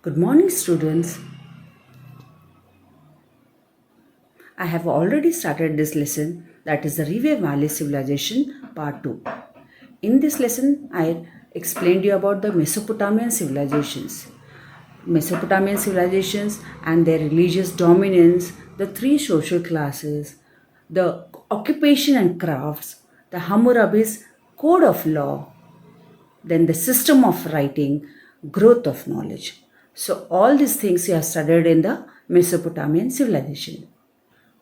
Good morning, students. I have already started this lesson, that is the River Valley Civilization Part 2. In this lesson, I explained you about the Mesopotamian civilizations. Mesopotamian civilizations and their religious dominance, the three social classes, the occupation and crafts, the Hammurabi's code of law, then the system of writing, growth of knowledge. So all these things you have studied in the Mesopotamian civilization.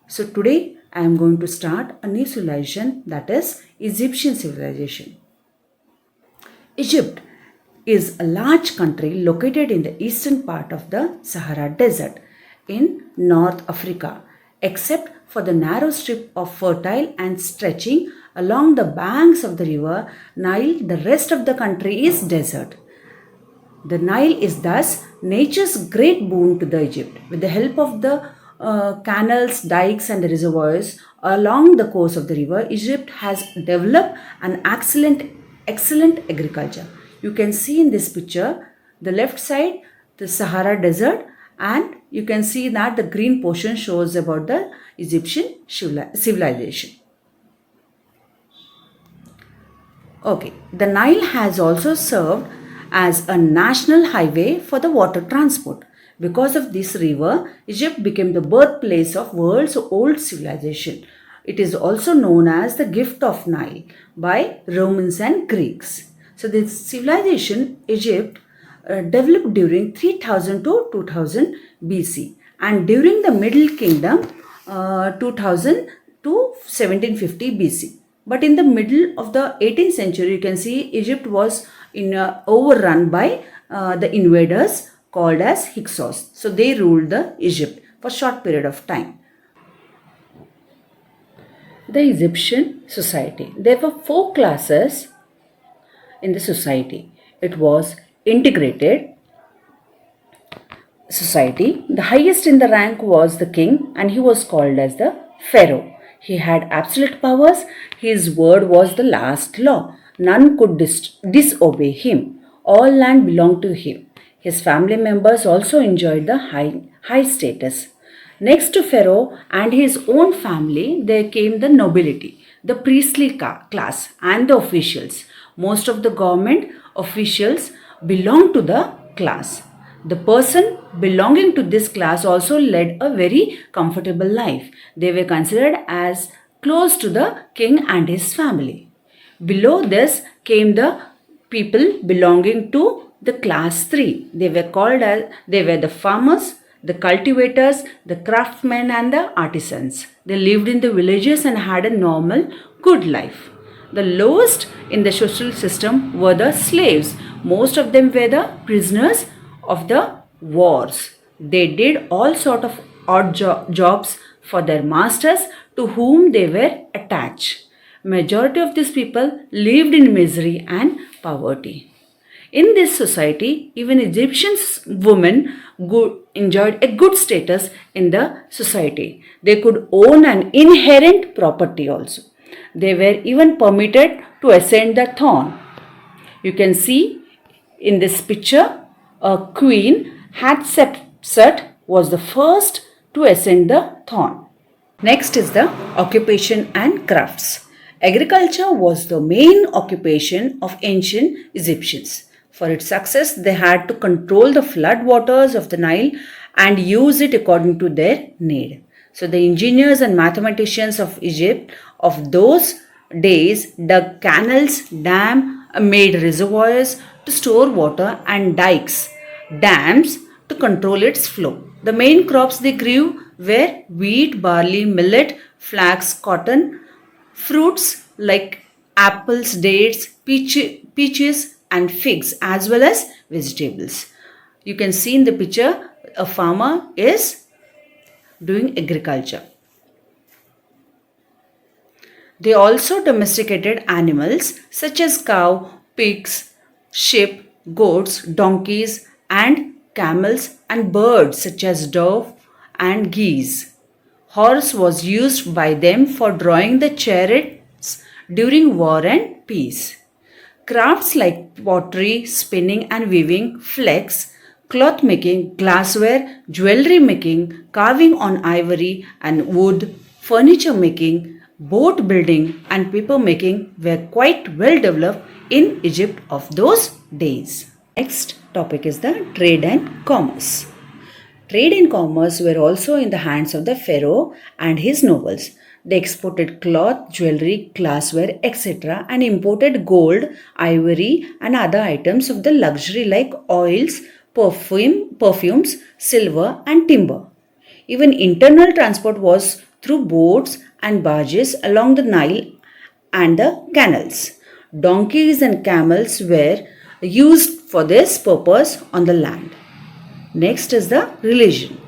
So today I am going to start a new civilization, that is Egyptian civilization. Egypt is a large country located in the eastern part of the Sahara Desert in North Africa, except for the narrow strip of fertile and stretching along the banks of the river Nile. The rest of the country is desert. The Nile is thus nature's great boon to the Egypt. With the help of the canals, dikes and reservoirs along the course of the river, Egypt has developed an excellent agriculture. You can see in this picture, the left side, the Sahara Desert, and you can see that the green portion shows about the Egyptian civilization. Okay, the Nile has also served as a national highway for the water transport. Because of this river, Egypt became the birthplace of world's old civilization. It is also known as the gift of Nile by Romans and Greeks. So this civilization, Egypt, developed during 3000 to 2000 BC, and during the Middle Kingdom 2000 to 1750 BC. But in the middle of the 18th century, you can see Egypt was overrun by the invaders called as Hyksos. So they ruled the Egypt for a short period of time. The Egyptian society. There were 4 classes in the society. It was integrated society. The highest in the rank was the king, and he was called as the pharaoh. He had absolute powers. His word was the last law. None could disobey him. All land belonged to him. His family members also enjoyed the high status. Next to Pharaoh and his own family, there came the nobility, the priestly class, and the officials. Most of the government officials belonged to the class. The person belonging to this class also led a very comfortable life. They were considered as close to the king and his family. Below this came the people belonging to the class 3. They were the farmers, the cultivators, the craftsmen and the artisans. They lived in the villages and had a normal, good life. The lowest in the social system were the slaves. Most of them were the prisoners of the wars. They did all sort of odd jobs for their masters to whom they were attached. Majority of these people lived in misery and poverty. In this society, even Egyptian women enjoyed a good status in the society. They could own an inherent property also. They were even permitted to ascend the throne. You can see in this picture, a queen, Hatshepsut, was the first to ascend the throne. Next is the occupation and crafts. Agriculture was the main occupation of ancient Egyptians. For its success, they had to control the flood waters of the Nile and use it according to their need. So the engineers and mathematicians of Egypt of those days dug canals, made reservoirs to store water, and dams to control its flow. The main crops they grew were wheat, barley, millet, flax, cotton, fruits like apples, dates, peaches and figs, as well as vegetables. You can see in the picture a farmer is doing agriculture. They also domesticated animals such as cow, pigs, sheep, goats, donkeys and camels, and birds such as dove and geese. Horse was used by them for drawing the chariots during war and peace. Crafts like pottery, spinning and weaving, flax, cloth making, glassware, jewelry making, carving on ivory and wood, furniture making, boat building, and paper making were quite well developed in Egypt of those days. Next topic is the trade and commerce. Trade and commerce were also in the hands of the pharaoh and his nobles. They exported cloth, jewelry, glassware, etc., and imported gold, ivory, and other items of the luxury like oils, perfumes, silver, and timber. Even internal transport was through boats and barges along the Nile and the canals. Donkeys and camels were used for this purpose on the land. Next is the religion.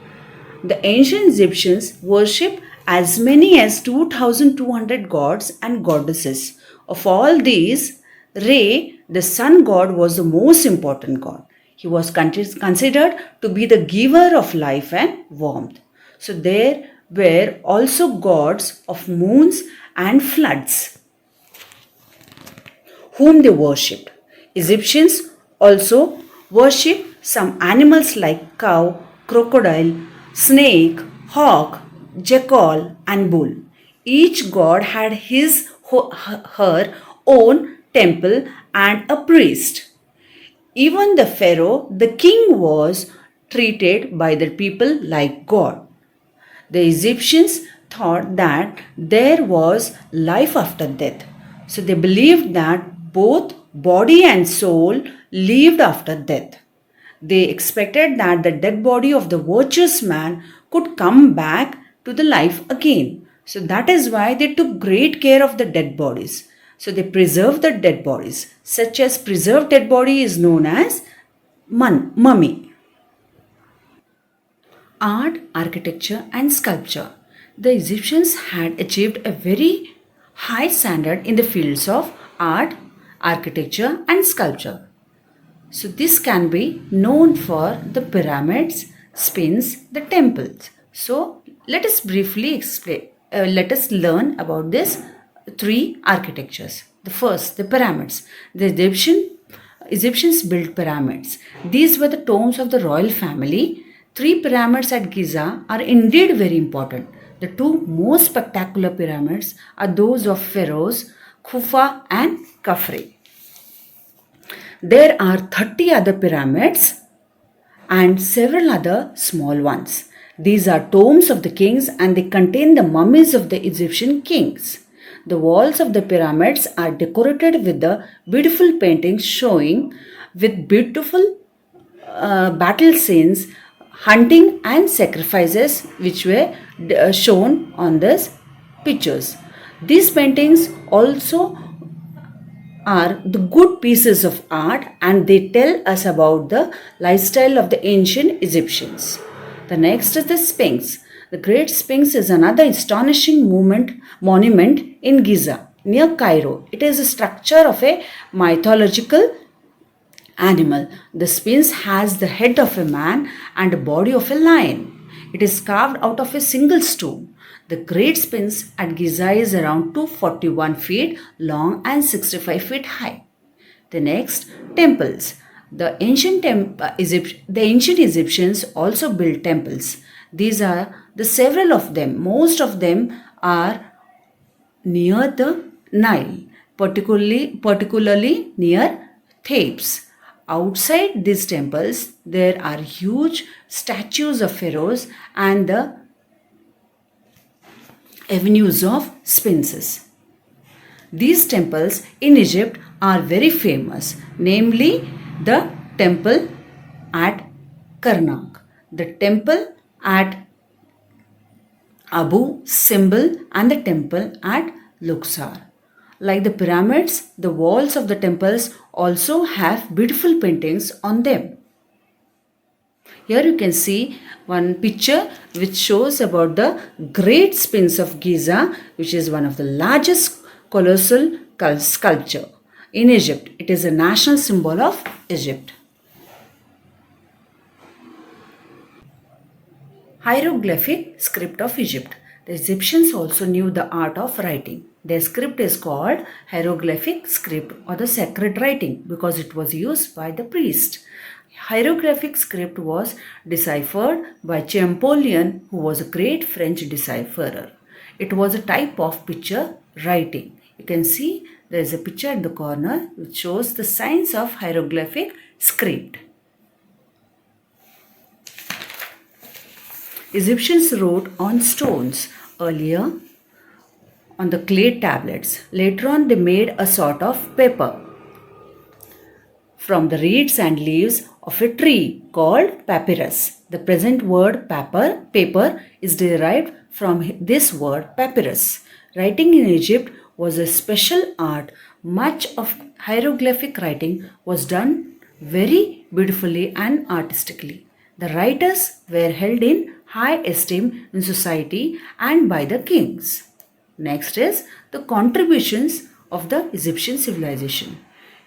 The ancient Egyptians worshipped as many as 2200 gods and goddesses. Of all these, Re, the sun god, was the most important god. He was considered to be the giver of life and warmth. So there were also gods of moons and floods whom they worshipped. Egyptians also worshipped some animals like cow, crocodile, snake, hawk, jackal, and bull. Each god had her own temple and a priest. Even the pharaoh, the king, was treated by the people like God. The Egyptians thought that there was life after death. So they believed that both body and soul lived after death. They expected that the dead body of the virtuous man could come back to the life again. So that is why they took great care of the dead bodies. So they preserved the dead bodies. Such as preserved dead body is known as mummy. Art, architecture, and sculpture. The Egyptians had achieved a very high standard in the fields of art, architecture, and sculpture. So this can be known for the pyramids, sphinx, the temples. So let us briefly explain. Let us learn about these three architectures. The first, the pyramids. The Egyptians built pyramids. These were the tombs of the royal family. Three pyramids at Giza are indeed very important. The two most spectacular pyramids are those of pharaohs Khufu and Khafre. There are 30 other pyramids and several other small ones. These are tombs of the kings and they contain the mummies of the Egyptian kings. The walls of the pyramids are decorated with the beautiful paintings showing with beautiful battle scenes, hunting and sacrifices which were shown on these pictures. These paintings also are the good pieces of art and they tell us about the lifestyle of the ancient Egyptians. The next is the Sphinx. The Great Sphinx is another astonishing monument in Giza near Cairo. It is a structure of a mythological animal. The Sphinx has the head of a man and the body of a lion. It is carved out of a single stone. The Great Sphinx at Giza is around 241 feet long and 65 feet high. The next, temples. The ancient Egyptians also built temples. These are the several of them. Most of them are near the Nile, particularly near Thebes. Outside these temples, there are huge statues of pharaohs and the avenues of sphinxes. These temples in Egypt are very famous, namely the temple at Karnak, the temple at Abu Simbel, and the temple at Luxor. Like the pyramids, the walls of the temples also have beautiful paintings on them. Here you can see one picture which shows about the Great Sphinx of Giza, which is one of the largest colossal sculpture in Egypt. It is a national symbol of Egypt. Hieroglyphic script of Egypt. The Egyptians also knew the art of writing. Their script is called hieroglyphic script or the sacred writing because it was used by the priest. Hieroglyphic script was deciphered by Champollion, who was a great French decipherer. It was a type of picture writing. You can see there is a picture in the corner which shows the signs of hieroglyphic script. Egyptians wrote on stones earlier on the clay tablets. Later on, they made a sort of paper from the reeds and leaves of a tree called papyrus. The present word paper is derived from this word papyrus. Writing in Egypt was a special art. Much of hieroglyphic writing was done very beautifully and artistically. The writers were held in high esteem in society and by the kings. Next is the contributions of the Egyptian civilization.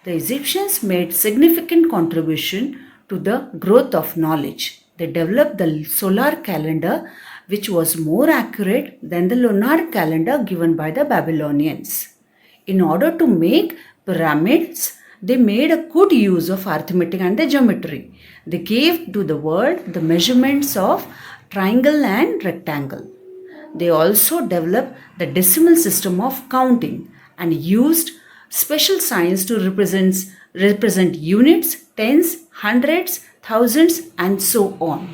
The Egyptians made significant contribution to the growth of knowledge. They developed the solar calendar, which was more accurate than the lunar calendar given by the Babylonians. In order to make pyramids, they made a good use of arithmetic and the geometry. They gave to the world the measurements of triangle and rectangle. They also developed the decimal system of counting and used special signs to represent units, tens, hundreds, thousands, and so on.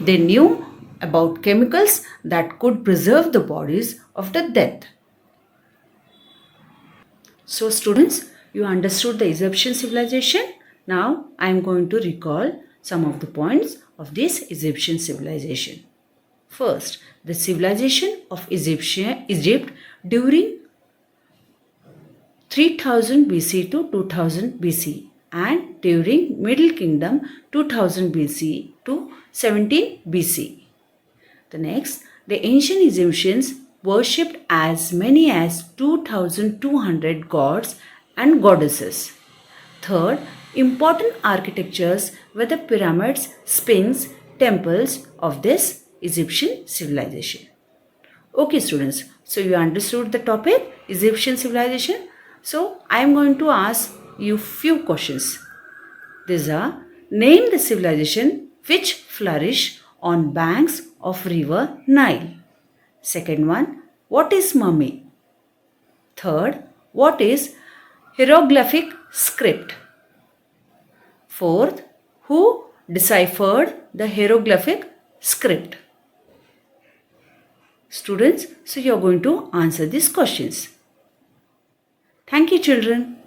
They knew about chemicals that could preserve the bodies after death. So students, you understood the Egyptian civilization. Now I am going to recall some of the points of this Egyptian civilization. First, the civilization of Egypt during 3000 BC to 2000 BC and during Middle Kingdom 2000 BC to 17 BC. The next, the ancient Egyptians worshipped as many as 2200 gods and goddesses. Third, important architectures were the pyramids, sphinx, temples of this Egyptian civilization. Okay students, so you understood the topic Egyptian civilization. So I am going to ask you few questions. These are: name the civilization which flourished on banks of river Nile. Second one, what is mummy? Third, what is hieroglyphic script? Fourth, who deciphered the hieroglyphic script? Students, so you are going to answer these questions. Thank you, children.